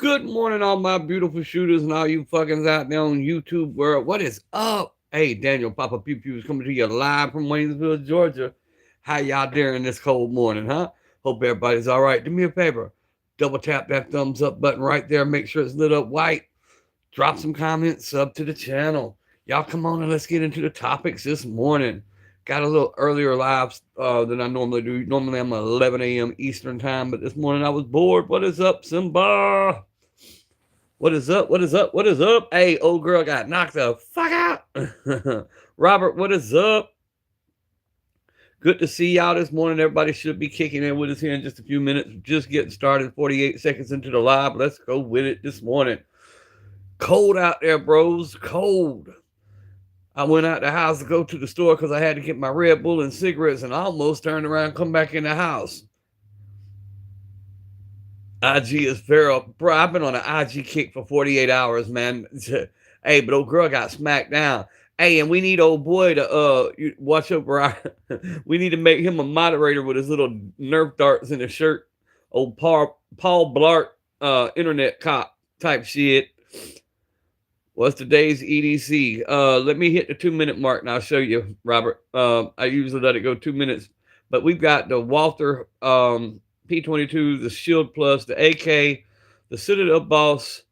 Good morning, all my beautiful shooters and all you fuckins out there on YouTube world. What is up? Hey, Daniel Papa Pew Pew is coming to you live from Waynesville, Georgia. How y'all doing this cold morning, huh? Hope everybody's all right. Do me a favor. Double tap that thumbs up button right there. Make sure it's lit up white. Drop some comments, sub to the channel. Y'all come on and let's get into the topics this morning. Got a little earlier live than I normally do. Normally I'm 11 a.m. Eastern time, but this morning I was bored. What is up, Simba? What is up? What is up? What is up? Hey, old girl got knocked the fuck out. Robert, what is up? Good to see y'all this morning. Everybody should be kicking in with us here in just a few minutes. Just getting started, 48 seconds into the live. Let's go with it this morning. Cold out there, bros. Cold. I went out the house to go to the store because I had to get my Red Bull and cigarettes and I almost turned around and come back in the house. IG is feral. Bro, I've been on an IG kick for 48 hours, man. Hey, but old girl got smacked down. Hey, and we need old boy to watch over we need to make him a moderator with his little Nerf darts in his shirt. Old Paul Blart internet cop type shit. What's today's EDC? Let me hit the 2-minute mark and I'll show you, Robert. I usually let it go 2 minutes. But we've got the Walther P22, the Shield Plus, the AK, the Citadel Boss,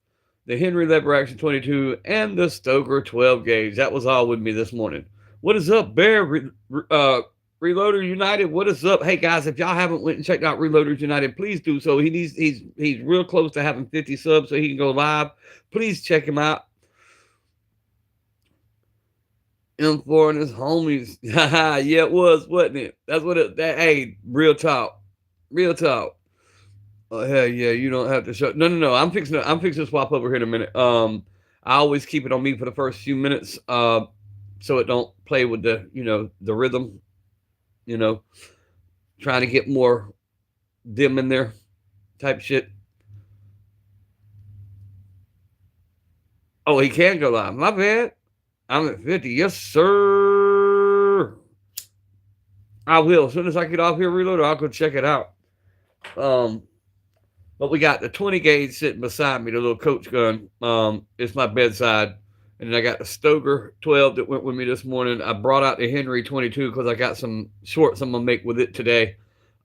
the Henry Lever Action 22, and the Stoker 12 gauge. That was all with me this morning. What is up, Bear? Reloader United, what is up? Hey guys, if y'all haven't went and checked out Reloaders United, please do so. He's real close to having 50 subs so he can go live. Please check him out. M4 and his homies. Yeah, it was, wasn't it? That's what it, hey, real talk. Real talk. Oh hell yeah, you don't have to show. No. I'm fixing to swap over here in a minute. I always keep it on me for the first few minutes, so it don't play with the, the rhythm. Trying to get more dim in there, type shit. Oh, he can go live. My bad. I'm at 50. Yes, sir. I will. As soon as I get off here, Reloader, I'll go check it out. But we got the 20 gauge sitting beside me, the little coach gun. It's my bedside. And then I got the Stoker 12 that went with me this morning. I brought out the Henry 22 because I got some shorts I'm going to make with it today.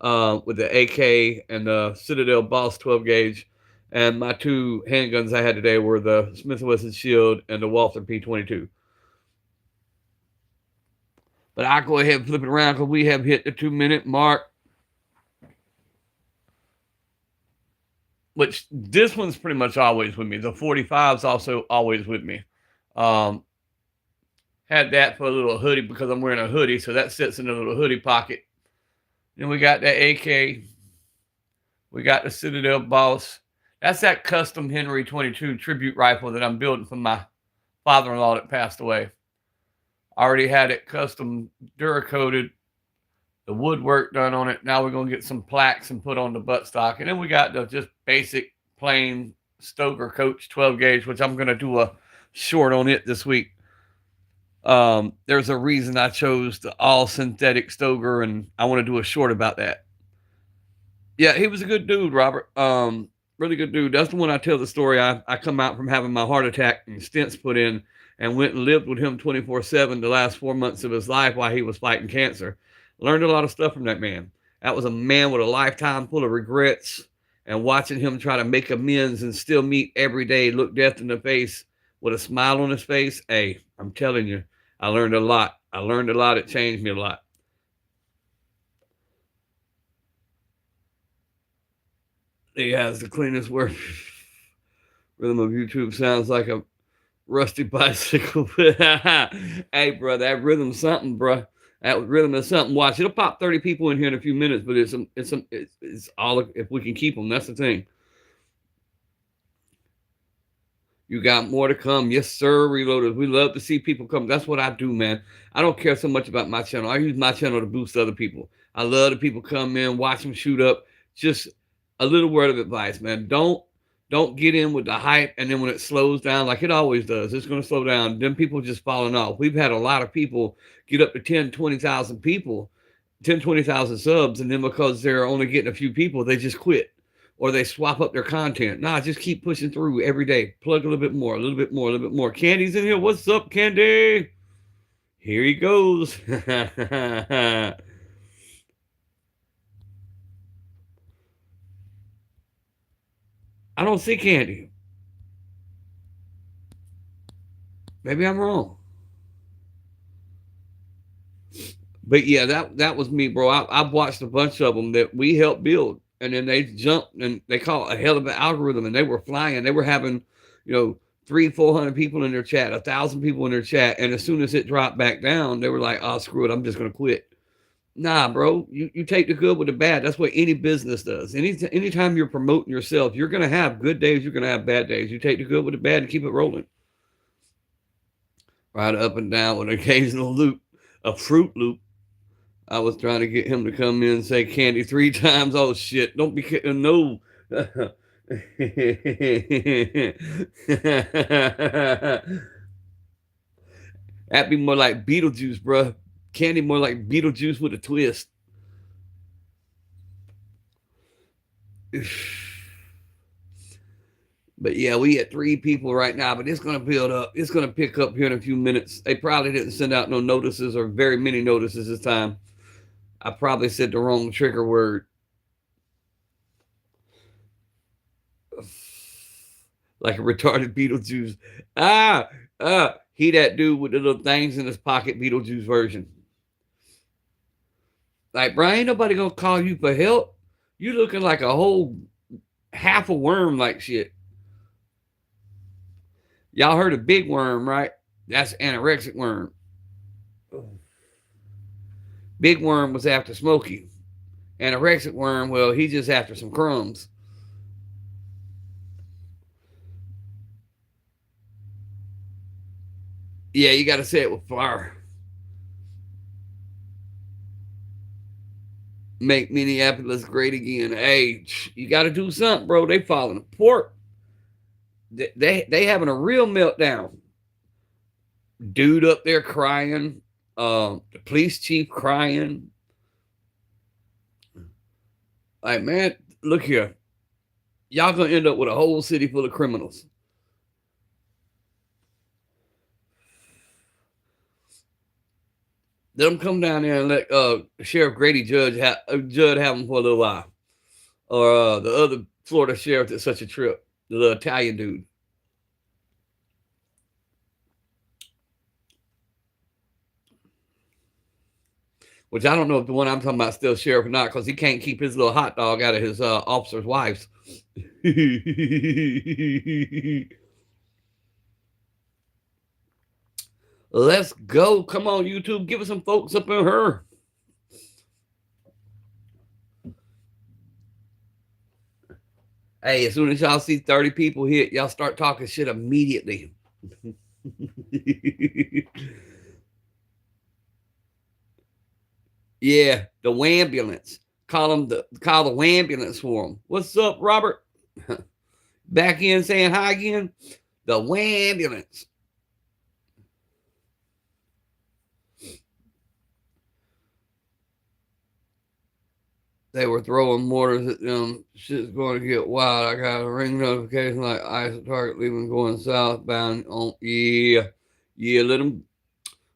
With the AK and the Citadel Boss 12 gauge. And my two handguns I had today were the Smith&Wesson Shield and the Walther P22. But I'll go ahead and flip it around because we have hit the 2-minute mark. Which this one's pretty much always with me. The 45's also always with me. Had that for a little hoodie because I'm wearing a hoodie. So that sits in a little hoodie pocket. Then we got the AK. We got the Citadel Boss. That's that custom Henry 22 tribute rifle that I'm building for my father-in-law that passed away. I already had it custom Duracoated, the woodwork done on it. Now we're going to get some plaques and put on the buttstock. And then we got the just basic plain Stoker Coach 12 gauge, which I'm going to do a short on it this week. There's a reason I chose the all synthetic Stoker, and I want to do a short about that. Yeah, he was a good dude, Robert. Really good dude. That's the one I tell the story. I come out from having my heart attack and stents put in and went and lived with him 24/7 the last 4 months of his life while he was fighting cancer. Learned a lot of stuff from that man. That was a man with a lifetime full of regrets, and watching him try to make amends and still meet every day, look death in the face with a smile on his face. Hey, I'm telling you, I learned a lot. It changed me a lot. He has the cleanest work. Rhythm of YouTube sounds like a rusty bicycle. Hey, bro, that rhythm's something, bro. That rhythm is something. Watch, it'll pop 30 people in here in a few minutes, but it's all if we can keep them. That's the thing. You got more to come. Yes, sir, Reloaders. We love to see people come. That's what I do, man. I don't care so much about my channel. I use my channel to boost other people. I love the people come in, watch them shoot up. Just a little word of advice, man. Don't get in with the hype, and then when it slows down, like it always does, it's going to slow down. Then people just falling off. We've had a lot of people get up to 10, 20,000 people, 10, 20,000 subs, and then because they're only getting a few people, they just quit. or they swap up their content. Nah, just keep pushing through every day. Plug a little bit more, a little bit more, a little bit more. Candy's in here. What's up, Candy? Here he goes. I don't see Candy. Maybe I'm wrong. But yeah, that was me, bro. I've watched a bunch of them that we helped build, and then they jumped and they caught a hell of an algorithm, and they were flying. They were having, 300-400 people in their chat, 1,000 people in their chat, and as soon as it dropped back down, they were like, "Oh, screw it, I'm just gonna quit." Nah, bro, you take the good with the bad. That's what any business does. Anytime you're promoting yourself, you're gonna have good days, you're gonna have bad days. You take the good with the bad and keep it rolling. Right up and down with an occasional loop, a fruit loop. I was trying to get him to come in and say Candy 3 times. Oh shit! Don't be kidding. No. That'd be more like Beetlejuice, bro. Candy more like Beetlejuice with a twist. But yeah, we at 3 people right now, but it's going to build up. It's going to pick up here in a few minutes. They probably didn't send out no notices or very many notices this time. I probably said the wrong trigger word. Like a retarded Beetlejuice. He that dude with the little things in his pocket, Beetlejuice version. Like, Brian, ain't nobody gonna call you for help. You looking like a whole half a worm like shit. Y'all heard of big worm, right? That's anorexic worm. Big worm was after Smokey. Anorexic worm, well, he's just after some crumbs. Yeah, you got to say it with fire. Make Minneapolis great again. Hey, you got to do something, bro. They falling apart. They having a real meltdown. Dude up there crying. The police chief crying. Like, man, look here. Y'all gonna end up with a whole city full of criminals. Let them come down there and let Sheriff Grady Judd have them for a little while. Or the other Florida sheriff that's such a trip. The little Italian dude. Which I don't know if the one I'm talking about is still sheriff or not, because he can't keep his little hot dog out of his officer's wives. Let's go. Come on, YouTube. Give us some folks up in her. Hey, as soon as y'all see 30 people hit, y'all start talking shit immediately. Yeah, the wambulance. Call the wambulance for them. What's up, Robert? Back in saying hi again. The wambulance. They were throwing mortars at them. Shit's going to get wild. I got a ring notification like ISO target leaving going southbound. Yeah, let them.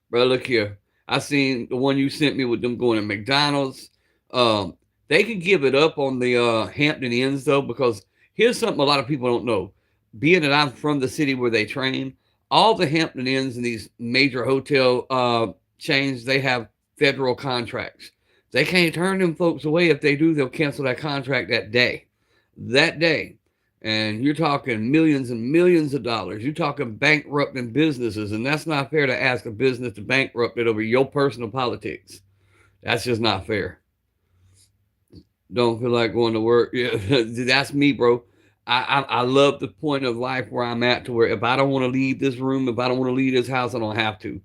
Bro, look here. I seen the one you sent me with them going to McDonald's. They can give it up on the Hampton Inns, though, because here's something a lot of people don't know. Being that I'm from the city where they train, all the Hampton Inns and these major hotel chains, they have federal contracts. They can't turn them folks away. If they do, they'll cancel that contract that day. And you're talking millions and millions of dollars. You're talking bankrupting businesses, and that's not fair to ask a business to bankrupt it over your personal politics. That's just not fair. Don't feel like going to work. Yeah, that's me, bro. I love the point of life where I'm at, to where if I don't want to leave this room, if I don't want to leave this house, I don't have to.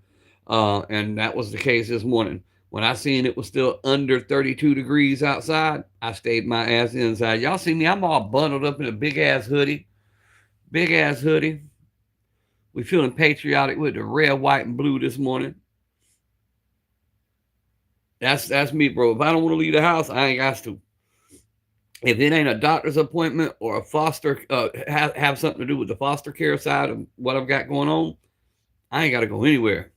And that was the case this morning. When I seen it was still under 32 degrees outside, I stayed my ass inside. Y'all see me? I'm all bundled up in a big-ass hoodie. Big-ass hoodie. We feeling patriotic with the red, white, and blue this morning. That's me, bro. If I don't want to leave the house, I ain't got to. If it ain't a doctor's appointment or a foster, have something to do with the foster care side of what I've got going on, I ain't got to go anywhere.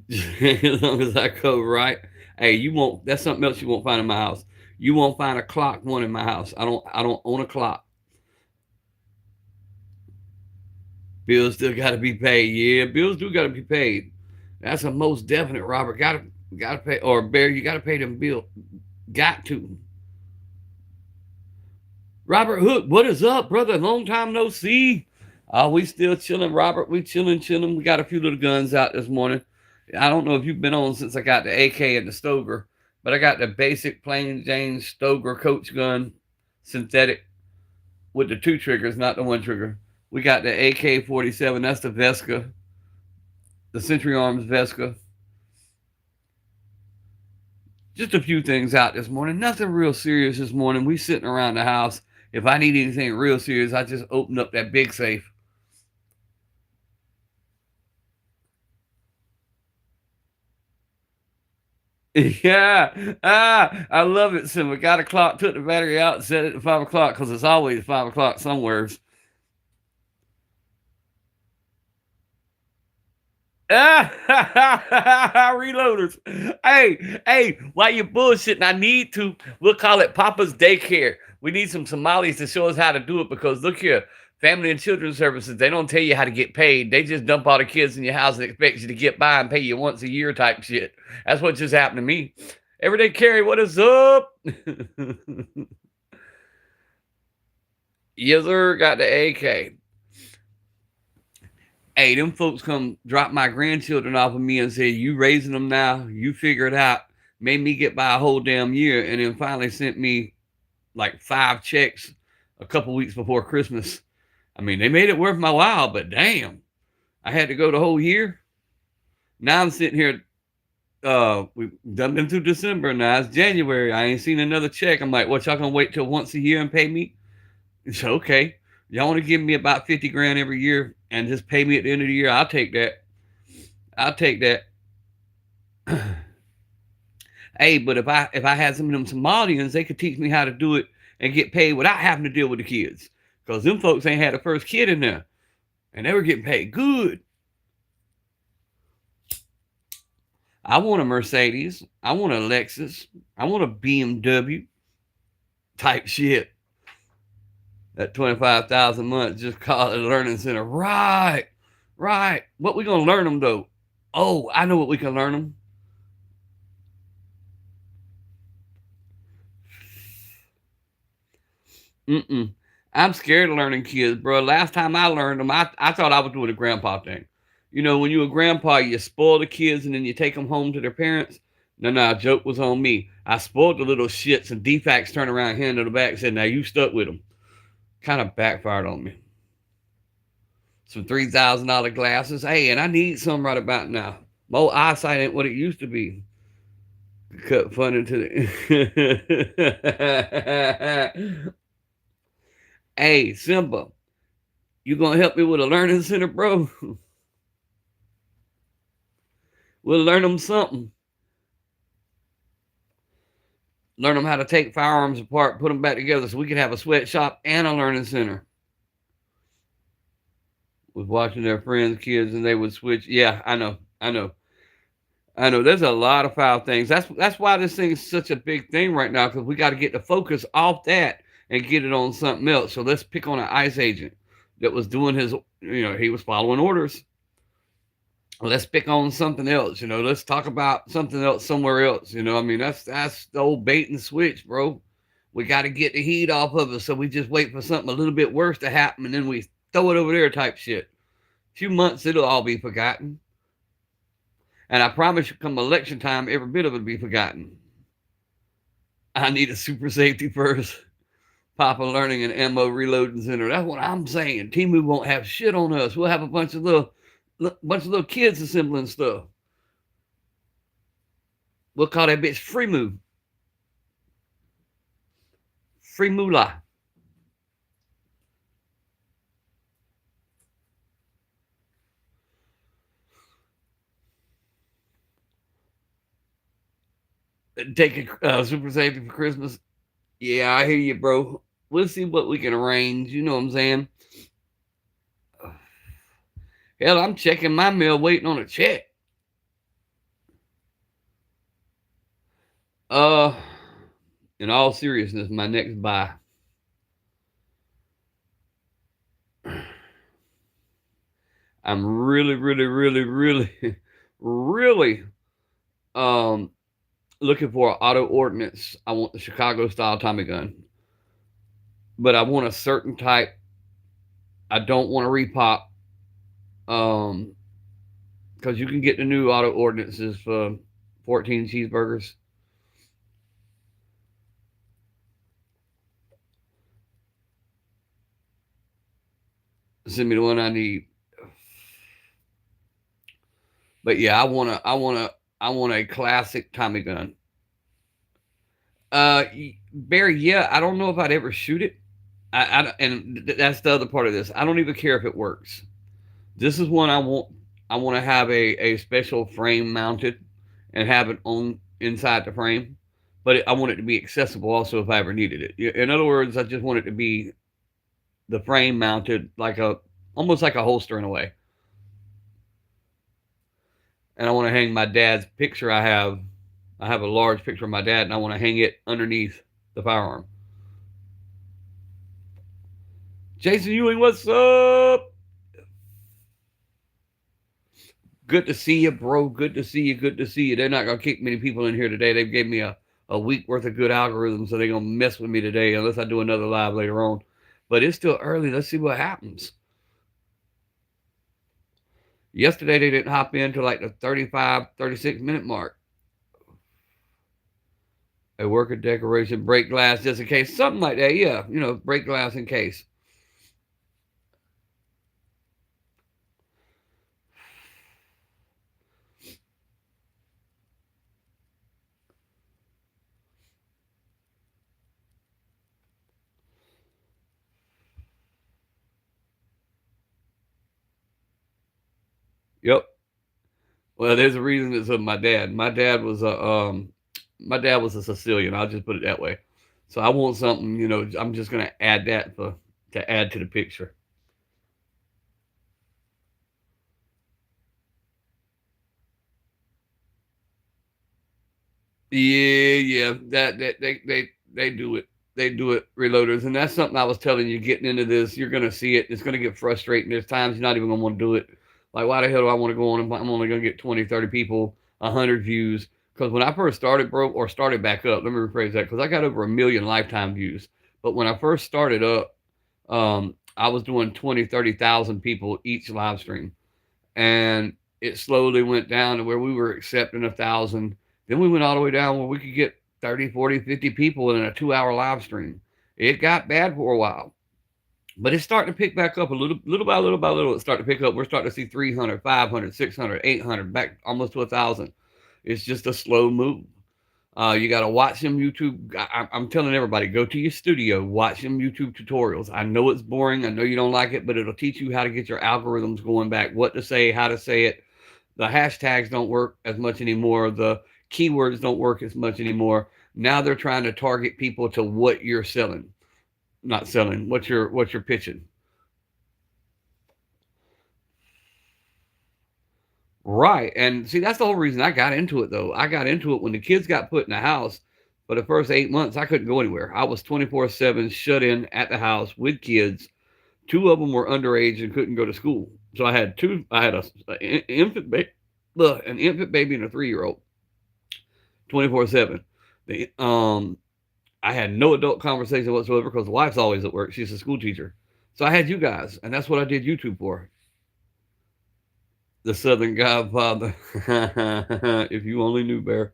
As long as I go right. Hey, you won't. That's something else you won't find in my house. You won't find a clock one in my house. I don't own a clock. Bills still got to be paid. Yeah, bills do got to be paid. That's a most definite. Robert got to pay, or Bear, you got to pay them bill. Got to. Robert Hook, what is up, brother? Long time no see. We still chilling, Robert. We chilling. We got a few little guns out this morning. I don't know if you've been on since I got the AK and the Stoker, but I got the basic plain Jane Stoker coach gun, synthetic, with the 2 triggers, not the 1 trigger. We got the AK-47. That's the Vesca, the Century Arms Vesca. Just a few things out this morning. Nothing real serious this morning. We sitting around the house. If I need anything real serious, I just open up that big safe. Yeah. I love it, Simba. Got a clock, took the battery out, set it at 5 o'clock because it's always 5 o'clock somewheres. Reloaders. Hey, while you're bullshitting, I need to, we'll call it Papa's Daycare. We need some Somalis to show us how to do it because look here, Family and Children's Services, they don't tell you how to get paid. They just dump all the kids in your house and expect you to get by and pay you once a year type shit. That's what just happened to me. Everyday Carry, what is up? Yes, sir, got the AK. Hey, them folks come drop my grandchildren off of me and say, you raising them now, you figure it out. Made me get by a whole damn year, and then finally sent me like 5 checks a couple weeks before Christmas. I mean, they made it worth my while, but damn, I had to go the whole year. Now I'm sitting here. We've done them through December. Now it's January. I ain't seen another check. I'm like, what, y'all gonna wait till once a year and pay me? It's okay. Y'all want to give me about 50 grand every year and just pay me at the end of the year? I'll take that. I'll take that. Hey, but if I had some of them Somalians, they could teach me how to do it and get paid without having to deal with the kids. Because them folks ain't had a first kid in there. And they were getting paid good. I want a Mercedes. I want a Lexus. I want a BMW type shit. That 25,000 a month, just call it a learning center. Right. What we gonna learn them though? Oh, I know what we can learn them. I'm scared of learning kids, bro. Last time I learned them, I thought I was doing a grandpa thing. You know, when you a grandpa, you spoil the kids and then you take them home to their parents. No, joke was on me. I spoiled the little shits and DFACs turned around, handed the back, and said, now you stuck with them. Kind of backfired on me. Some $3,000 glasses. Hey, and I need some right about now. My old eyesight ain't what it used to be. Cut fun into the. Hey, Simba, you gonna help me with a learning center, bro? We'll learn them something. Learn them how to take firearms apart, put them back together so we can have a sweatshop and a learning center. Was watching their friends' kids and they would switch. Yeah, I know. There's a lot of foul things. That's why this thing is such a big thing right now, because we got to get the focus off that and get it on something else. So let's pick on an ICE agent that was doing his, he was following orders. Let's pick on something else. Let's talk about something else somewhere else. I mean, that's the old bait and switch, bro. We got to get the heat off of us, so we just wait for something a little bit worse to happen, and then we throw it over there type shit. A few months, it'll all be forgotten. And I promise you, come election time, every bit of it will be forgotten. I need a super safety first. Papa Learning and ammo reloading center. That's what I'm saying. Timu won't have shit on us. We'll have a bunch of little kids assembling stuff. We'll call that bitch free move. Free moolah. Take a super safety for Christmas. Yeah, I hear you, bro. We'll see what we can arrange. You know what I'm saying? Hell, I'm checking my mail, waiting on a check. In all seriousness, my next buy. I'm really, really, really, really, really looking for an auto ordnance. I want the Chicago style Tommy gun, but I want a certain type. I don't want a repop, because you can get the new auto ordnances for 14 cheeseburgers. Send me the one I need. But yeah, I want a classic Tommy gun. Barry, yeah, I don't know if I'd ever shoot it. And that's the other part of this. I don't even care if it works. This is one I want. I want to have a special frame mounted and have it on inside the frame, but I want it to be accessible also if I ever needed it. In other words, I just want it to be the frame mounted like almost like a holster in a way. And I want to hang my dad's picture. I have a large picture of my dad, and I want to hang it underneath the firearm. Jason Ewing, what's up? Good to see you, bro. Good to see you. Good to see you. They're not gonna kick many people in here today. They gave me a week worth of good algorithms, so they're gonna mess with me today unless I do another live later on. But it's still early. Let's see what happens. Yesterday they didn't hop in to like the 35, 36-minute mark. A worker decoration, break glass just in case, something like that. Yeah, break glass in case. Yep. Well, there's a reason it's of my dad. My dad was a Sicilian. I'll just put it that way. So I want something, I'm just gonna add that to add to the picture. Yeah, that they do it. They do it, reloaders, and that's something I was telling you. Getting into this, you're gonna see it. It's gonna get frustrating. There's times you're not even gonna want to do it. Like, why the hell do I want to go on? I'm only gonna get 20, 30 people, 100 views. Because when I first started, bro, or started back up, let me rephrase that. Because I got over 1 million lifetime views. But when I first started up, I was doing 20, 30,000 people each live stream, and it slowly went down to where we were accepting 1,000. Then we went all the way down where we could get 30, 40, 50 people in a 2-hour live stream. It got bad for a while, but it's starting to pick back up a little by little by little. It's starting to pick up. We're starting to see 300, 500, 600, 800, back almost to 1,000. It's just a slow move. You got to watch some YouTube. I'm telling everybody, go to your studio, watch some YouTube tutorials. I know it's boring. I know you don't like it, but it'll teach you how to get your algorithms going back, what to say, how to say it. The hashtags don't work as much anymore. The keywords don't work as much anymore. Now they're trying to target people to what you're selling, not selling, what you're pitching. Right. And see, that's the whole reason I got into it, though. I got into it when the kids got put in the house. For the first 8 months, I couldn't go anywhere. I was 24/7 shut in at the house with kids. Two of them were underage and couldn't go to school. So I had an infant baby, an infant baby and a 3-year-old, 24/7. I had no adult conversation whatsoever because the wife's always at work. She's a school teacher. So I had you guys, and that's what I did YouTube for. The Southern Godfather. If you only knew, Bear.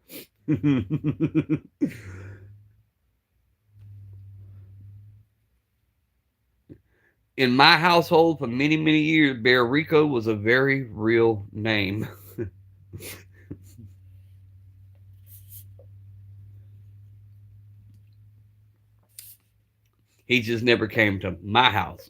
In my household for many, many years, Bear Rico was a very real name. He just never came to my house.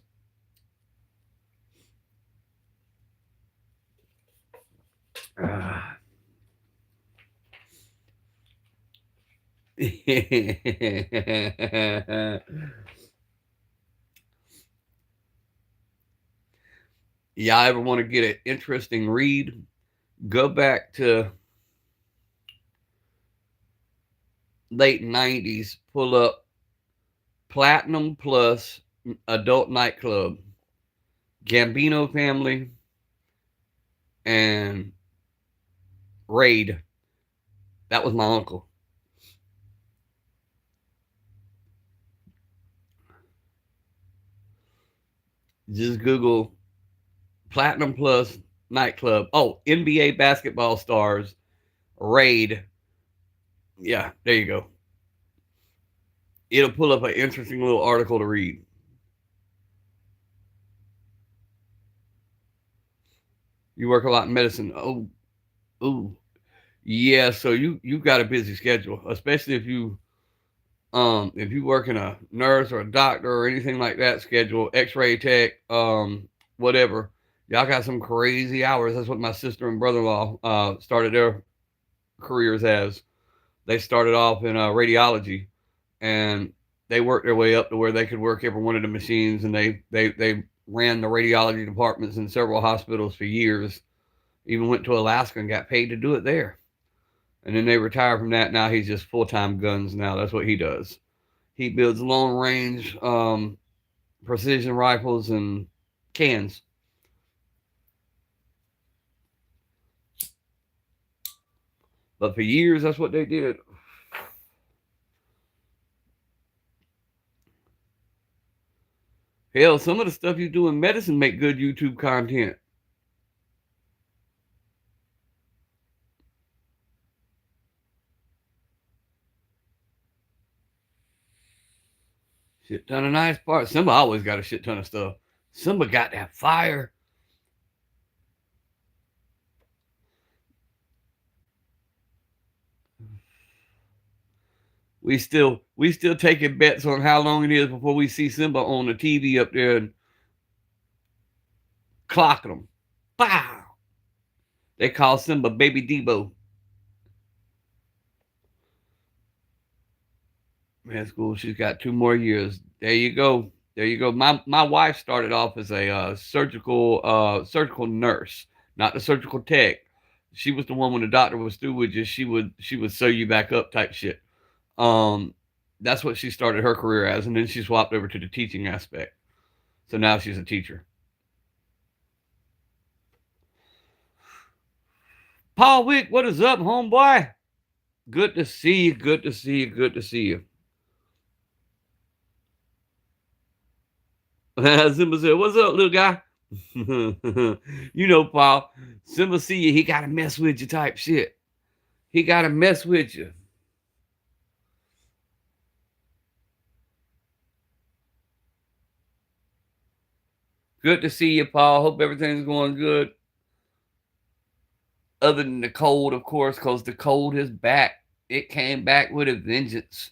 Y'all ever want to get an interesting read? Go back to late 90s, pull up Platinum Plus Adult Nightclub, Gambino Family, and Raid. That was my uncle. Just Google Platinum Plus Nightclub. Oh, NBA basketball stars, Raid. Yeah, there you go. It'll pull up an interesting little article to read. You work a lot in medicine. Oh, yeah. So you got a busy schedule, especially if you work in a nurse or a doctor or anything like that schedule, X-ray tech, whatever. Y'all got some crazy hours. That's what my sister and brother-in-law started their careers as. They started off in radiology, and they worked their way up to where they could work every one of the machines, and they ran the radiology departments in several hospitals for years. Even went to Alaska and got paid to do it there. And then they retired from that. Now he's just full-time guns now. That's what he does. He builds long-range precision rifles and cans. But for years, that's what they did. Hell, some of the stuff you do in medicine make good YouTube content. Shit ton of nice parts. Simba always got a shit ton of stuff. Simba got that fire. We still taking bets on how long it is before we see Simba on the TV up there and clocking them. Wow. They call Simba Baby Debo. Man, school. She's got 2 more years. There you go. There you go. My wife started off as a surgical nurse, not the surgical tech. She was the one when the doctor was through with you. She would sew you back up type shit. That's what she started her career as, and then she swapped over to the teaching aspect. So now she's a teacher. Paul Wick, what is up, homeboy? Good to see you. Good to see you. Good to see you. Simba said, "What's up, little guy?" You know, Paul. Simba see you, he gotta mess with you type shit. He gotta mess with you. Good to see you, Paul. Hope everything's going good. Other than the cold, of course, because the cold is back. It came back with a vengeance.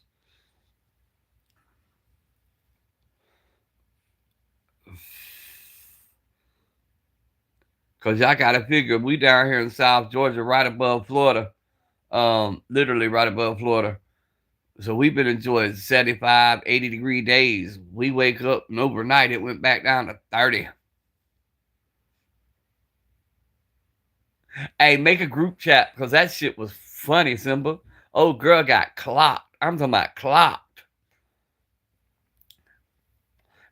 Because y'all got to figure, we down here in South Georgia, right above Florida. Literally right above Florida. So we've been enjoying 75, 80-degree days. We wake up and overnight it went back down to 30. Hey, make a group chat because that shit was funny, Simba. Old girl got clocked. I'm talking about clocked.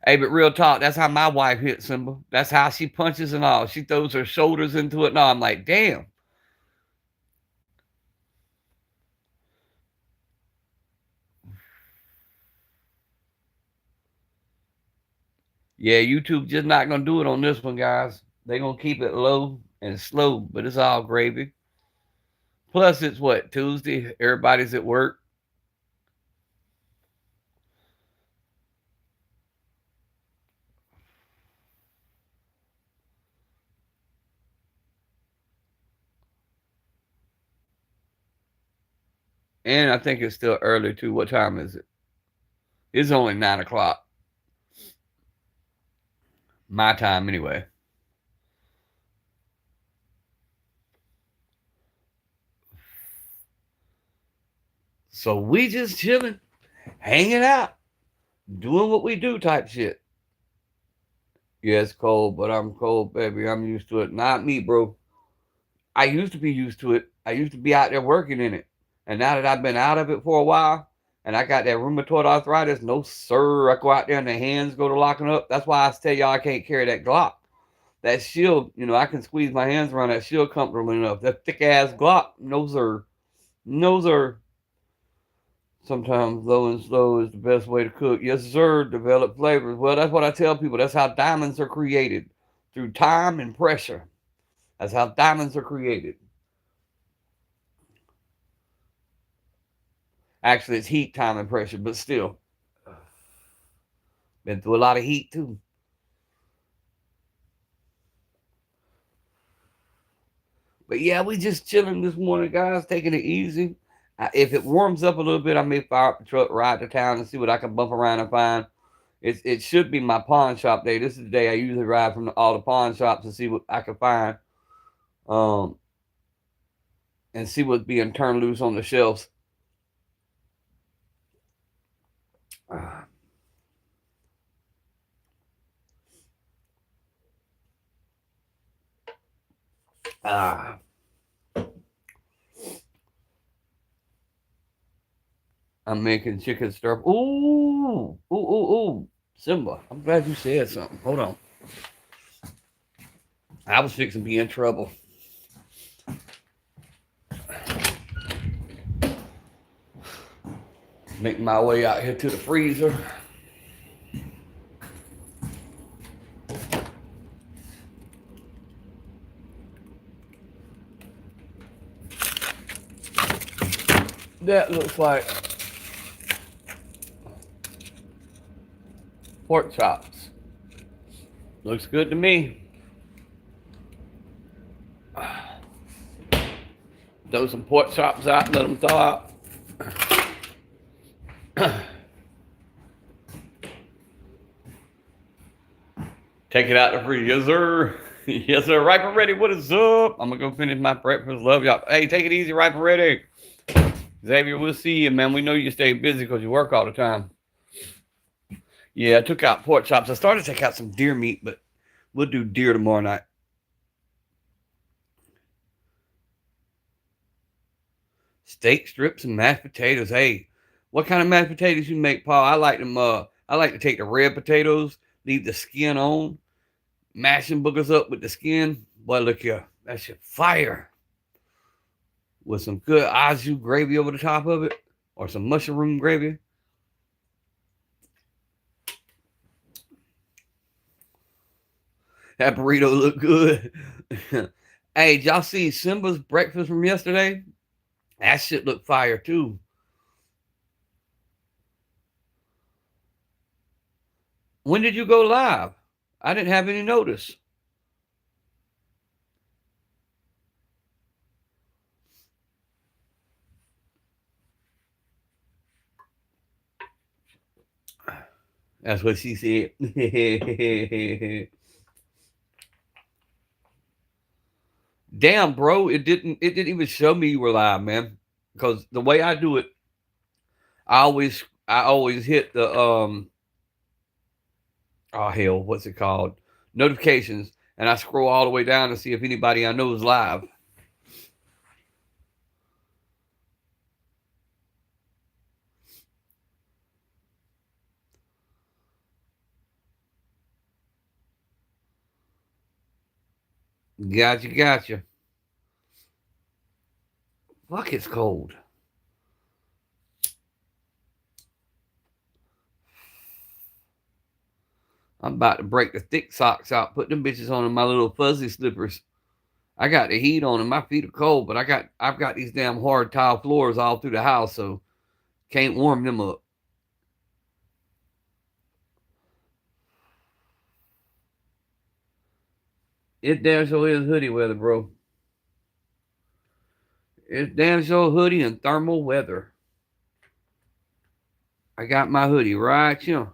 Hey, but real talk, that's how my wife hit Simba. That's how she punches and all. She throws her shoulders into it and all. I'm like, damn. Yeah, YouTube just not going to do it on this one, guys. They're going to keep it low and slow, but it's all gravy. Plus, it's what, Tuesday? Everybody's at work. And I think it's still early, too. What time is it? It's only 9 o'clock. My time, anyway. So we just chilling, hanging out, doing what we do type shit. Yeah, it's cold, but I'm cold, baby. I'm used to it. Not me, bro. I used to be used to it. I used to be out there working in it. And now that I've been out of it for a while and I got that rheumatoid arthritis, no sir. I go out there and the hands go to locking up. That's why I tell y'all I can't carry that Glock. That shield, you know, I can squeeze my hands around that shield comfortably enough. That thick ass Glock, no sir. No sir. Sometimes low and slow is the best way to cook. Yes, sir. Develop flavors. Well, that's what I tell people. That's how diamonds are created. Through time and pressure. That's how diamonds are created. Actually, it's heat, time, and pressure, but still. Been through a lot of heat, too. But yeah, we just chilling this morning, guys. Taking it easy. If it warms up a little bit, I may fire up the truck, ride to town, and see what I can bump around and find. It should be my pawn shop day. This is the day I usually ride from all the pawn shops to see what I can find. And see what's being turned loose on the shelves. I'm making chicken stir. Ooh, ooh, ooh, ooh. Simba, I'm glad you said something. Hold on. I was fixing to be in trouble. Making my way out here to the freezer. That looks like pork chops. Looks good to me. Throw some pork chops out, let them thaw out. Take it out the freezer. Yes, sir. Yes, sir. Ripe and ready. What is up? I'm going to go finish my breakfast. Love y'all. Hey, take it easy. Ripe and ready. Xavier, we'll see you, man. We know you stay busy because you work all the time. Yeah, I took out pork chops. I started to take out some deer meat, but we'll do deer tomorrow night. Steak strips and mashed potatoes. Hey, what kind of mashed potatoes you make, Paul? I like them. I like to take the red potatoes, leave the skin on, mash them boogers up with the skin. Boy, look here, that shit fire. With some good AYOO gravy over the top of it, or some mushroom gravy. That burrito look good. Hey, did y'all see Simba's breakfast from yesterday? That shit looked fire too. When did you go live? I didn't have any notice. That's what she said. Damn, bro, it didn't even show me you were live, man. Because the way I do it, I always hit the oh hell, what's it called? Notifications, and I scroll all the way down to see if anybody I know is live. Gotcha. Fuck, it's cold. I'm about to break the thick socks out, put them bitches on in my little fuzzy slippers. I got the heat on and my feet are cold, but I've got these damn hard tile floors all through the house, so can't warm them up. It damn sure is hoodie weather, bro. It's damn sure hoodie and thermal weather. I got my hoodie right here.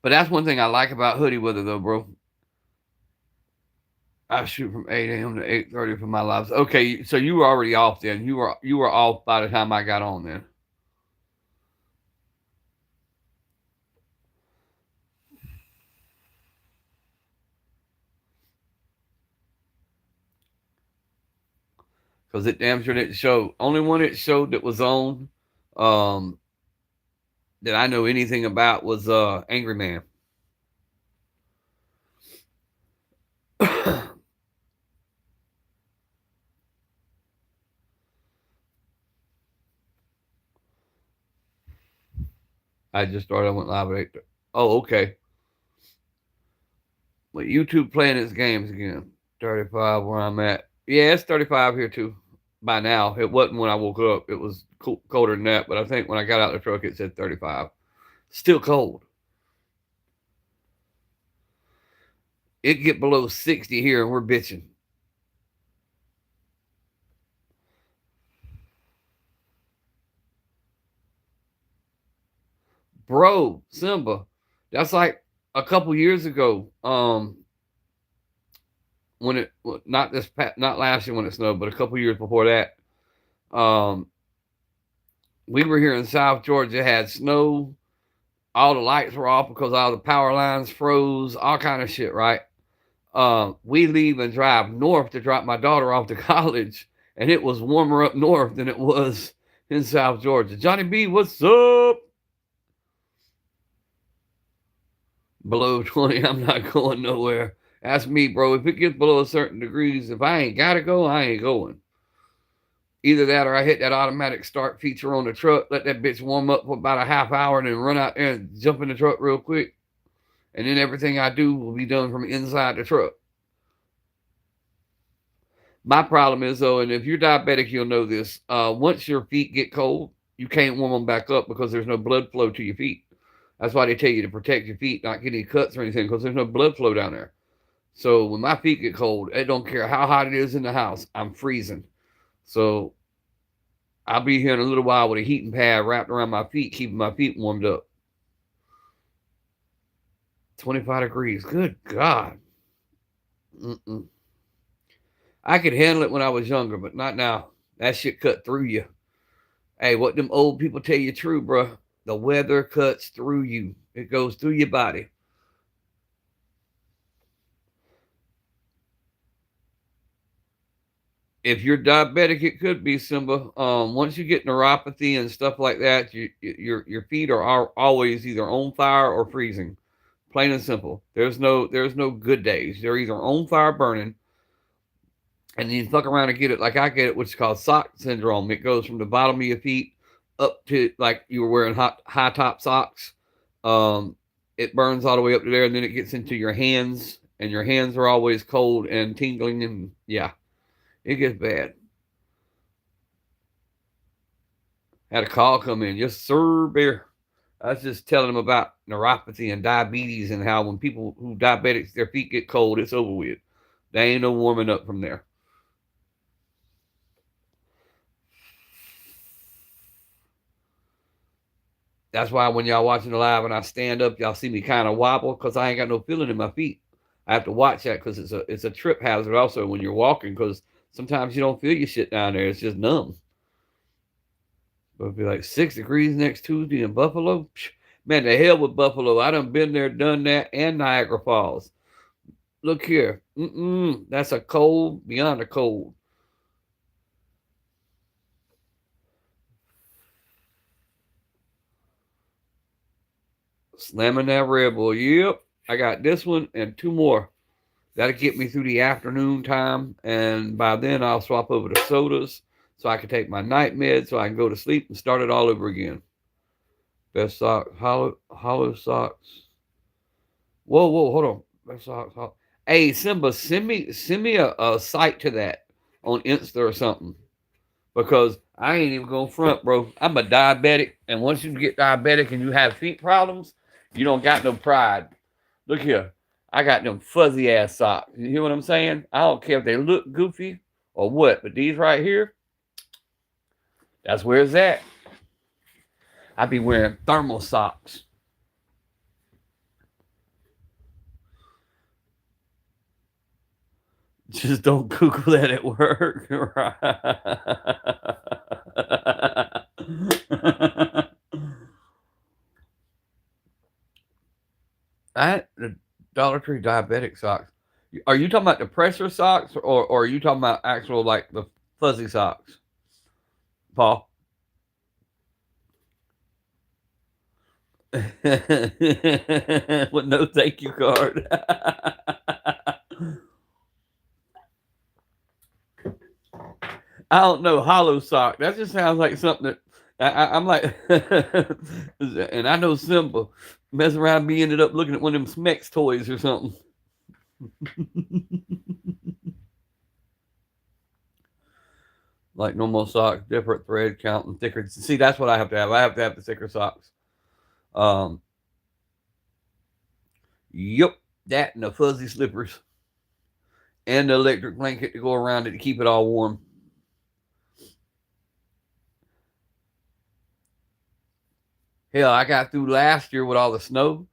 But that's one thing I like about hoodie weather, though, bro. I shoot from 8 a.m. to 8:30 for my lives. Okay, so you were already off then. You were off by the time I got on then. Because it damn sure didn't show. Only one it showed that was on, that I know anything about was Angry Man. I just started. I went live at 8. Oh, okay. Well, YouTube playing its games again. 35 where I'm at. Yeah, it's 35 here too. By now, it wasn't when I woke up. It was colder than that. But I think when I got out of the truck, it said 35. Still cold. It get below 60 here, and we're bitching. Bro, Simba, that's like a couple years ago. When it not last year when it snowed, but a couple years before that. We were here in South Georgia, had snow. All the lights were off because all the power lines froze, all kind of shit, right? We leave and drive north to drop my daughter off to college, and it was warmer up north than it was in South Georgia. Johnny B, what's up? Below 20, I'm not going nowhere. Ask me, bro. If it gets below a certain degrees, if I ain't got to go, I ain't going. Either that or I hit that automatic start feature on the truck, let that bitch warm up for about a half hour, and then run out there and jump in the truck real quick. And then everything I do will be done from inside the truck. My problem is, though, and if you're diabetic, you'll know this, once your feet get cold, you can't warm them back up because there's no blood flow to your feet. That's why they tell you to protect your feet, not get any cuts or anything, because there's no blood flow down there. So when my feet get cold, I don't care how hot it is in the house, I'm freezing. So I'll be here in a little while with a heating pad wrapped around my feet, keeping my feet warmed up. 25 degrees. Good God. I could handle it when I was younger, but not now. That shit cut through you. Hey, what them old people tell you true, bro. The weather cuts through you. It goes through your body. If you're diabetic, it could be, Simba. Once you get neuropathy and stuff like that, your feet are always either on fire or freezing. Plain and simple. There's no good days. They're either on fire burning, and you fuck around and get it like I get it, which is called sock syndrome. It goes from the bottom of your feet up to like you were wearing high top socks. It burns all the way up to there, and then it gets into your hands, and your hands are always cold and tingling, and yeah. It gets bad. Had a call come in. Yes, sir, Bear. I was just telling them about neuropathy and diabetes and how when people who diabetics, their feet get cold, it's over with. There ain't no warming up from there. That's why when y'all watching the live and I stand up, y'all see me kind of wobble because I ain't got no feeling in my feet. I have to watch that because it's a trip hazard also when you're walking because sometimes you don't feel your shit down there. It's just numb. But it'd be like 6 degrees next Tuesday in Buffalo. Man, the hell with Buffalo. I done been there, done that, and Niagara Falls. Look here. That's a cold beyond a cold. Slamming that Red Bull. Yep. I got this one and 2 more. That'll get me through the afternoon time. And by then, I'll swap over to sodas so I can take my night med so I can go to sleep and start it all over again. Best socks. Hollow socks. Whoa, hold on. Best socks. Hey, Simba, send me a site to that on Insta or something. Because I ain't even going front, bro. I'm a diabetic. And once you get diabetic and you have feet problems, you don't got no pride. Look here. I got them fuzzy ass socks. You hear what I'm saying? I don't care if they look goofy or what, but these right here, that's where it's at. I be wearing thermal socks. Just don't Google that at work. I the Dollar Tree diabetic socks. Are you talking about the presser socks, or are you talking about actual like the fuzzy socks, Paul? With no thank you card. I don't know, hollow sock. That just sounds like something that I'm like, and I know Simba messing around. Me ended up looking at one of them Smex toys or something. Like normal socks, different thread count and thicker. See, that's what I have to have. I have to have the thicker socks. Yep, that and the fuzzy slippers and the electric blanket to go around it to keep it all warm. Hell, I got through last year with all the snow.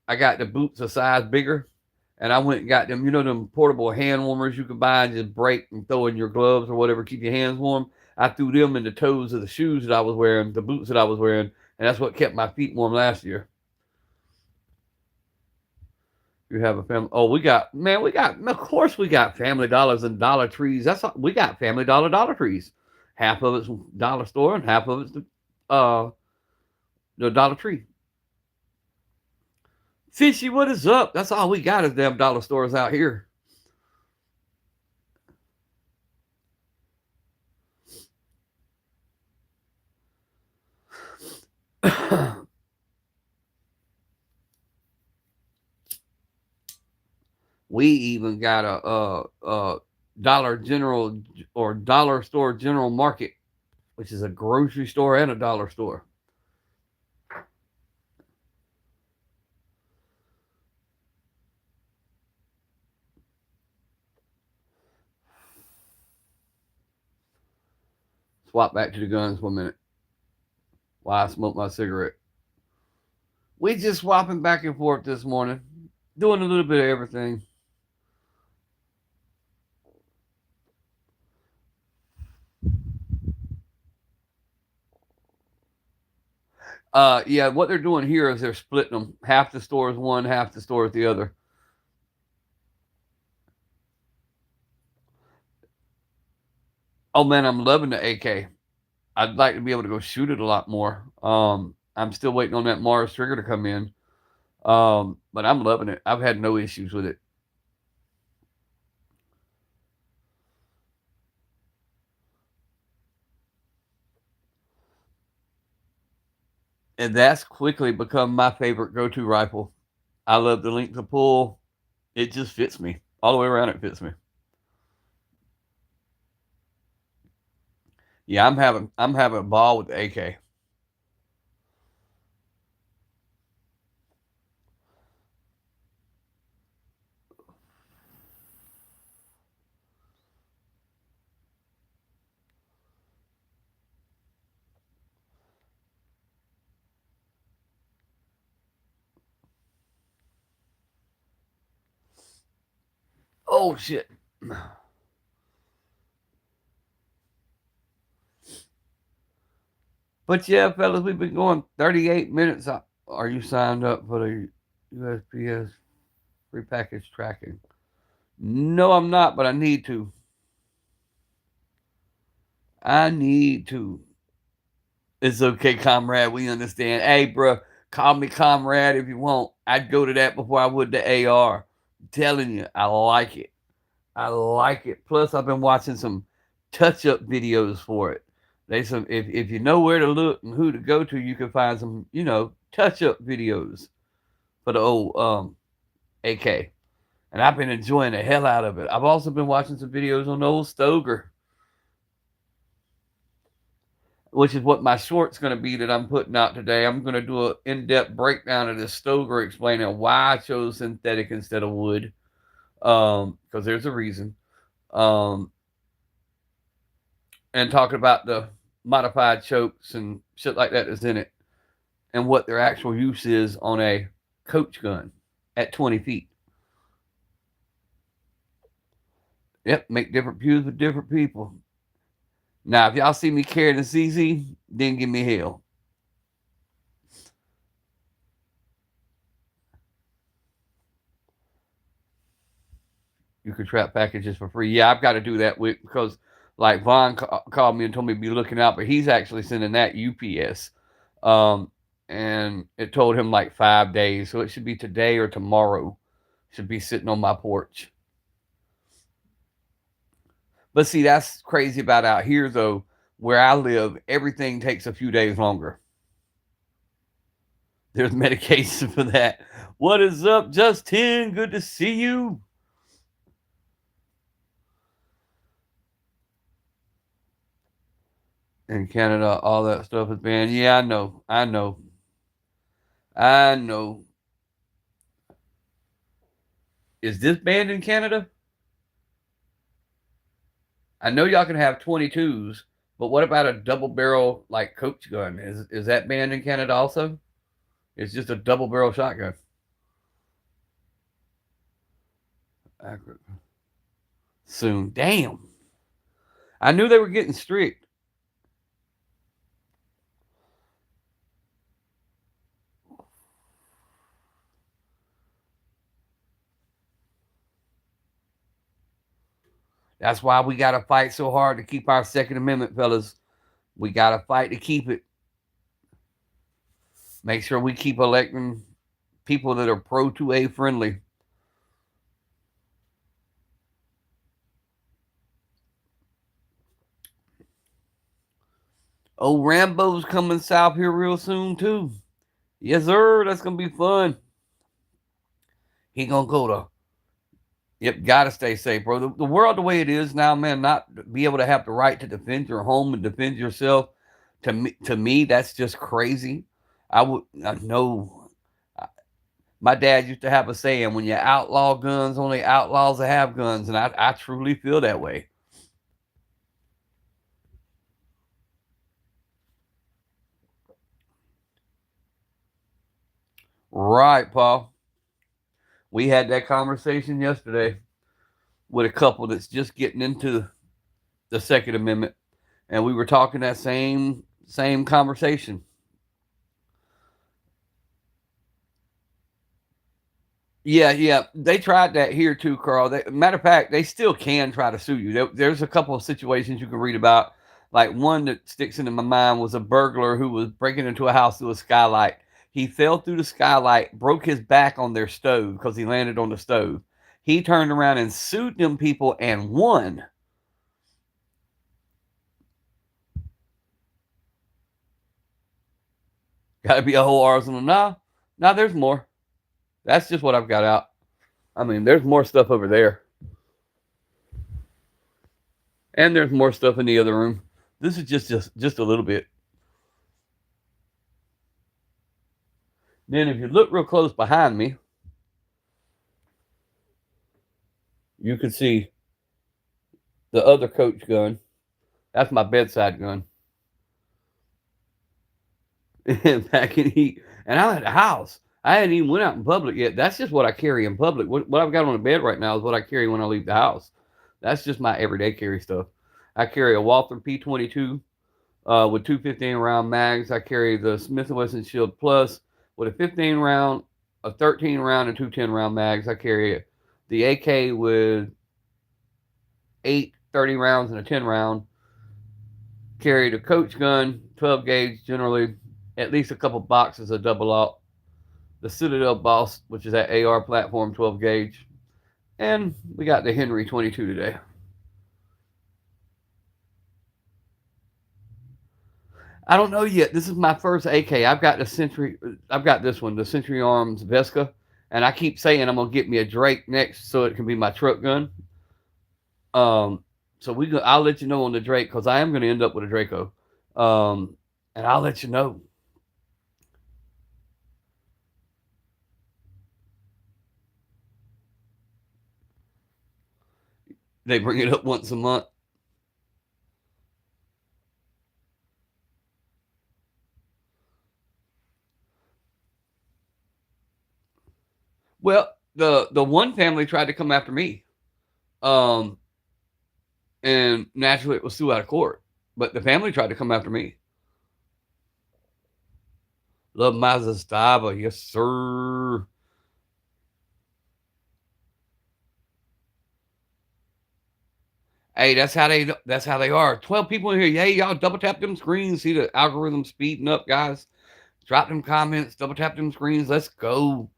I got the boots a size bigger, and I went and got them, them portable hand warmers you can buy and just break and throw in your gloves or whatever, keep your hands warm. I threw them in the toes of the shoes that I was wearing, the boots that I was wearing, and that's what kept my feet warm last year. You have a family. Oh, of course we got Family Dollars and Dollar Trees. We got Family Dollar Trees. Half of it's dollar store and half of it's the Dollar Tree. Fishy, what is up? That's all we got is damn dollar stores out here. We even got a Dollar General or Dollar Store General Market, which is a grocery store and a dollar store. Swap back to the guns for a minute while I smoke my cigarette. We just swapping back and forth this morning, doing a little bit of everything. Yeah, what they're doing here is they're splitting them. Half the store is one, half the store is the other. Oh man, I'm loving the AK. I'd like to be able to go shoot it a lot more. I'm still waiting on that Mars trigger to come in. But I'm loving it. I've had no issues with it. And that's quickly become my favorite go-to rifle. I love the length of pull. It just fits me. All the way around it fits me. Yeah, I'm having a ball with the AK. Oh shit. But yeah, fellas, we've been going 38 minutes. Are you signed up for the USPS prepackaged tracking? No, I'm not, but I need to. I need to. It's okay, comrade. We understand. Hey, bro, call me comrade if you want. I'd go to that before I would the AR. I'm telling you, I like it. I like it. Plus, I've been watching some touch-up videos for it. If you know where to look and who to go to, you can find some touch-up videos for the old AK. And I've been enjoying the hell out of it. I've also been watching some videos on the old Stoker, which is what my short's going to be that I'm putting out today. I'm going to do an in-depth breakdown of this Stoker, explaining why I chose synthetic instead of wood, because there's a reason. And talking about the modified chokes and shit like that that's in it, and what their actual use is on a coach gun at 20 feet. Yep, make different pews with different people. Now, if y'all see me carrying a CZ, then give me hell. You can trap packages for free. Yeah, I've got to do that because, like, Vaughn called me and told me to be looking out, but he's actually sending that UPS. And it told him like 5 days, so it should be today or tomorrow. Should be sitting on my porch. But see, that's crazy about out here, though. Where I live, everything takes a few days longer. There's medication for that. What is up, Justin? Good to see you. In Canada, all that stuff is banned. Yeah, I know. I know. I know. Is this banned in Canada? I know y'all can have 22s, but what about a double barrel like Coach gun? Is that banned in Canada also? It's just a double barrel shotgun. Soon. Damn. I knew they were getting strict. That's why we got to fight so hard to keep our Second Amendment, fellas. We got to fight to keep it. Make sure we keep electing people that are pro 2A friendly. Oh, Rambo's coming south here real soon, too. Yes, sir. That's going to be fun. He going to go to... Yep, got to stay safe, bro. The world the way it is now, man, not be able to have the right to defend your home and defend yourself, to me that's just crazy. I know. My dad used to have a saying, when you outlaw guns, only outlaws that have guns, and I truly feel that way. Right, Paul. We had that conversation yesterday with a couple that's just getting into the Second Amendment, and we were talking that same conversation. Yeah. They tried that here too, Carl. Matter of fact, they still can try to sue you. There's a couple of situations you can read about. Like one that sticks into my mind was a burglar who was breaking into a house through a skylight. He fell through the skylight, broke his back on their stove because he landed on the stove. He turned around and sued them people and won. Got to be a whole arsenal. Nah, there's more. That's just what I've got out. I mean, there's more stuff over there. And there's more stuff in the other room. This is just a little bit. Then if you look real close behind me, you can see the other Coach gun. That's my bedside gun. Back in heat. And I'm at the house. I hadn't even went out in public yet. That's just what I carry in public. What I've got on the bed right now is what I carry when I leave the house. That's just my everyday carry stuff. I carry a Walther P22 with two 15-round mags. I carry the Smith&Wesson Shield Plus with a 15-round, a 13-round, and two 10-round mags. I carry the AK with 8 30 rounds and a 10-round. Carry the Coach gun, 12 gauge, generally at least a couple boxes of double aught. The Citadel Boss, which is that AR platform, 12 gauge. And we got the Henry 22 today. I don't know yet. This is my first AK. I've got this one, the Century Arms Vesca, and I keep saying I'm gonna get me a Drake next, so it can be my truck gun. So I'll let you know on the Drake because I am gonna end up with a Draco, and I'll let you know. They bring it up once a month. Well, the one family tried to come after me. And naturally, it was still out of court. But the family tried to come after me. Love my Zastava, yes, sir. Hey, that's how they are. 12 people in here. Hey, y'all double tap them screens. See the algorithm speeding up, guys. Drop them comments, double tap them screens. Let's go.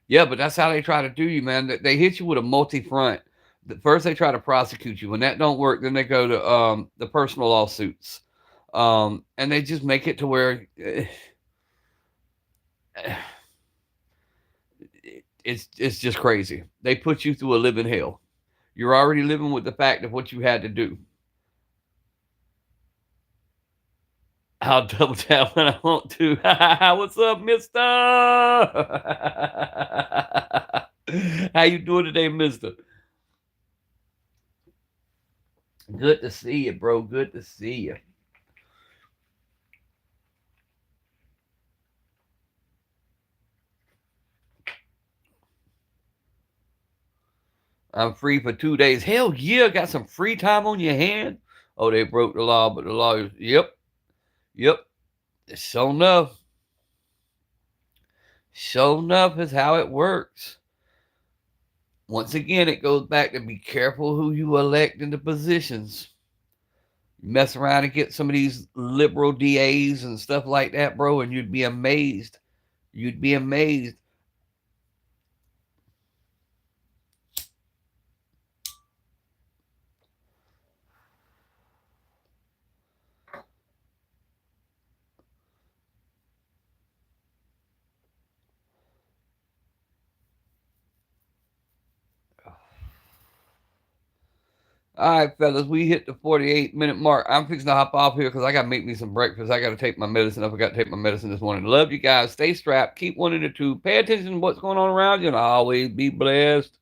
Yeah, but that's how they try to do you, man. They hit you with a multi-front. First, they try to prosecute you. When that don't work, then they go to the personal lawsuits. And they just make it to where it's just crazy. They put you through a living hell. You're already living with the fact of what you had to do. I'll double tap when I want to. What's up, mister? How you doing today, mister? Good to see you, bro. Good to see you. I'm free for 2 days. Hell yeah, got some free time on your hand. Oh, they broke the law, but the lawyers, yep. Sure enough. Sure enough is how it works. Once again, it goes back to be careful who you elect into positions. You mess around and get some of these liberal DAs and stuff like that, bro, and you'd be amazed. You'd be amazed. All right, fellas, we hit the 48-minute mark. I'm fixing to hop off here because I got to make me some breakfast. I got to take my medicine. I forgot to take my medicine this morning. Love you guys. Stay strapped. Keep one in the tube. Pay attention to what's going on around you, and always be blessed.